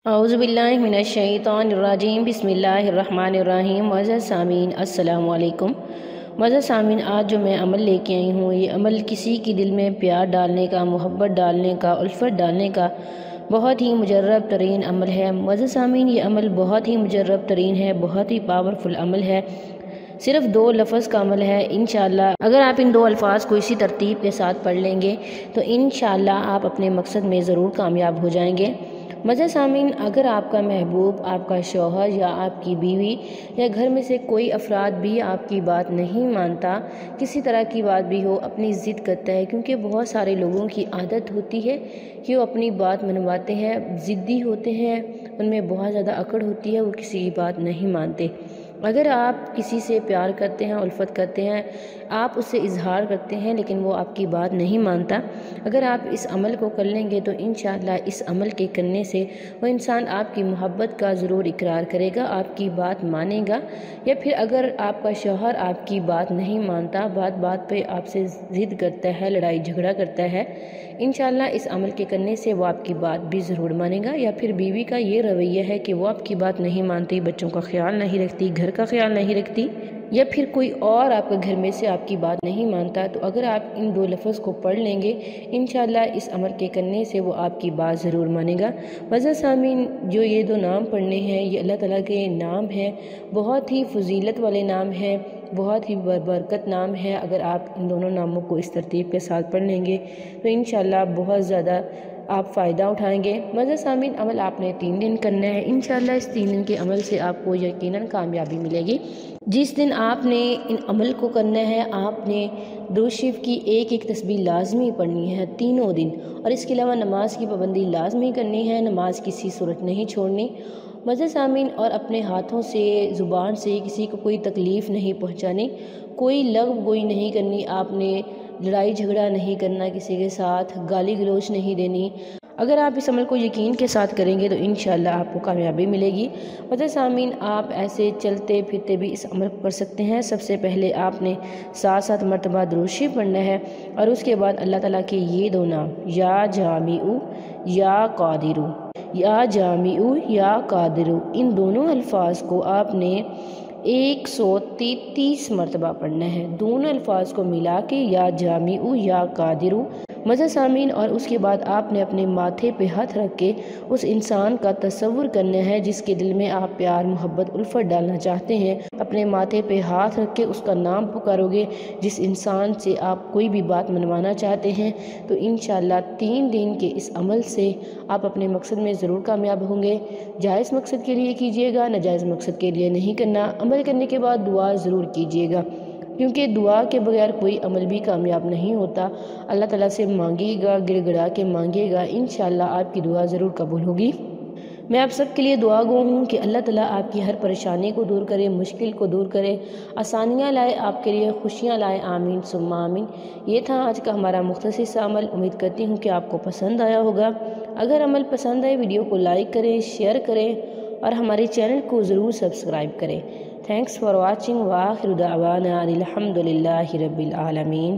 اعوذ باللہ من الشیطان الرجیم بسم اللہ الرحمن الرحیم۔ معزز سامعین السلام علیکم۔ معزز سامعین، آج جو میں عمل لے کے آئی ہوں، یہ عمل کسی کی دل میں پیار ڈالنے کا، محبت ڈالنے کا، الفت ڈالنے کا بہت ہی مجرب ترین عمل ہے۔ معزز سامعین، یہ عمل بہت ہی مجرب ترین ہے، بہت ہی پاورفل عمل ہے، صرف 2 لفظ کا عمل ہے۔ انشاءاللہ اگر آپ ان 2 الفاظ کو اسی ترتیب کے ساتھ پڑھ لیں گے تو انشاءاللہ آپ اپنے مقصد میں ضرور کامیاب ہو جائیں گے۔ معزز سامعین، اگر آپ کا محبوب، آپ کا شوہر یا آپ کی بیوی یا گھر میں سے کوئی افراد بھی آپ کی بات نہیں مانتا، کسی طرح کی بات بھی ہو، اپنی ضد کرتا ہے، کیونکہ بہت سارے لوگوں کی عادت ہوتی ہے کہ وہ اپنی بات منواتے ہیں، ضدی ہوتے ہیں، ان میں بہت زیادہ اکڑ ہوتی ہے، وہ کسی کی بات نہیں مانتے۔ اگر آپ کسی سے پیار کرتے ہیں، الفت کرتے ہیں، آپ اس سے اظہار کرتے ہیں لیکن وہ آپ کی بات نہیں مانتا، اگر آپ اس عمل کو کر لیں گے تو انشاءاللہ اس عمل کے کرنے سے وہ انسان آپ کی محبت کا ضرور اقرار کرے گا، آپ کی بات مانے گا۔ یا پھر اگر آپ کا شوہر آپ کی بات نہیں مانتا، بات بات پہ آپ سے ضد کرتا ہے، لڑائی جھگڑا کرتا ہے، انشاءاللہ اس عمل کے کرنے سے وہ آپ کی بات بھی ضرور مانے گا۔ یا پھر بیوی کا یہ رویہ ہے کہ وہ آپ کی بات نہیں مانتی، بچوں کا خیال نہیں رکھتی، گھر کا خیال نہیں رکھتی، یا پھر کوئی اور آپ کے گھر میں سے آپ کی بات نہیں مانتا، تو اگر آپ ان 2 لفظ کو پڑھ لیں گے انشاءاللہ اس عمل کے کرنے سے وہ آپ کی بات ضرور مانے گا۔ معزز سامعین، جو یہ 2 نام پڑھنے ہیں یہ اللہ تعالیٰ کے نام ہیں، بہت ہی فضیلت والے نام ہیں، بہت ہی برکت نام ہے۔ اگر آپ ان دونوں ناموں کو اس ترتیب کے ساتھ پڑھ لیں گے تو انشاءاللہ بہت زیادہ آپ فائدہ اٹھائیں گے۔ معزز سامعین، عمل آپ نے 3 دن کرنا ہے، انشاءاللہ اس 3 دن کے عمل سے آپ کو یقیناً کامیابی ملے گی۔ جس دن آپ نے ان عمل کو کرنا ہے، آپ نے درود شریف کی ایک تسبیح لازمی پڑھنی ہے تینوں دن، اور اس کے علاوہ نماز کی پابندی لازمی کرنی ہے، نماز کسی صورت نہیں چھوڑنی۔ معزز سامعین، اور اپنے ہاتھوں سے، زبان سے کسی کو کوئی تکلیف نہیں پہنچانی، کوئی لغو گوئی نہیں کرنی، آپ نے لڑائی جھگڑا نہیں کرنا کسی کے ساتھ، گالی گلوچ نہیں دینی۔ اگر آپ اس عمل کو یقین کے ساتھ کریں گے تو انشاءاللہ آپ کو کامیابی ملے گی۔ معزز سامعین، آپ ایسے چلتے پھرتے بھی اس عمل کو کر سکتے ہیں۔ سب سے پہلے آپ نے 7 مرتبہ درود شریف پڑھنا ہے، اور اس کے بعد اللہ تعالیٰ کے یہ 2 نام یا جامع یا قادر، یا جامع یا قادر، ان دونوں الفاظ کو آپ نے 133 مرتبہ پڑھنا ہے، دونوں الفاظ کو ملا کے یا جامع یا قادر۔ معزز سامعین، اور اس کے بعد آپ نے اپنے ماتھے پہ ہاتھ رکھ کے اس انسان کا تصور کرنا ہے جس کے دل میں آپ پیار، محبت، الفت ڈالنا چاہتے ہیں۔ اپنے ماتھے پہ ہاتھ رکھ کے اس کا نام پکارو گے، جس انسان سے آپ کوئی بھی بات منوانا چاہتے ہیں، تو انشاءاللہ 3 دن کے اس عمل سے آپ اپنے مقصد میں ضرور کامیاب ہوں گے۔ جائز مقصد کے لیے کیجیے گا، ناجائز مقصد کے لیے نہیں کرنا۔ عمل کرنے کے بعد دعا ضرور کیجیے گا، کیونکہ دعا کے بغیر کوئی عمل بھی کامیاب نہیں ہوتا۔ اللہ تعالیٰ سے مانگیے گا، گڑ گڑا کے مانگیے گا، انشاءاللہ آپ کی دعا ضرور قبول ہوگی۔ میں آپ سب کے لیے دعا گو ہوں کہ اللہ تعالیٰ آپ کی ہر پریشانی کو دور کرے، مشکل کو دور کرے، آسانیاں لائے، آپ کے لیے خوشیاں لائے، آمین ثم آمین۔ یہ تھا آج کا ہمارا مختصر سا عمل، امید کرتی ہوں کہ آپ کو پسند آیا ہوگا۔ اگر عمل پسند آئے ویڈیو کو لائک کریں، شیئر کریں، اور ہمارے چینل کو ضرور سبسکرائب کریں۔ تھینکس فار واچنگ، وآخر دعوانا الحمد للہ رب العالمین۔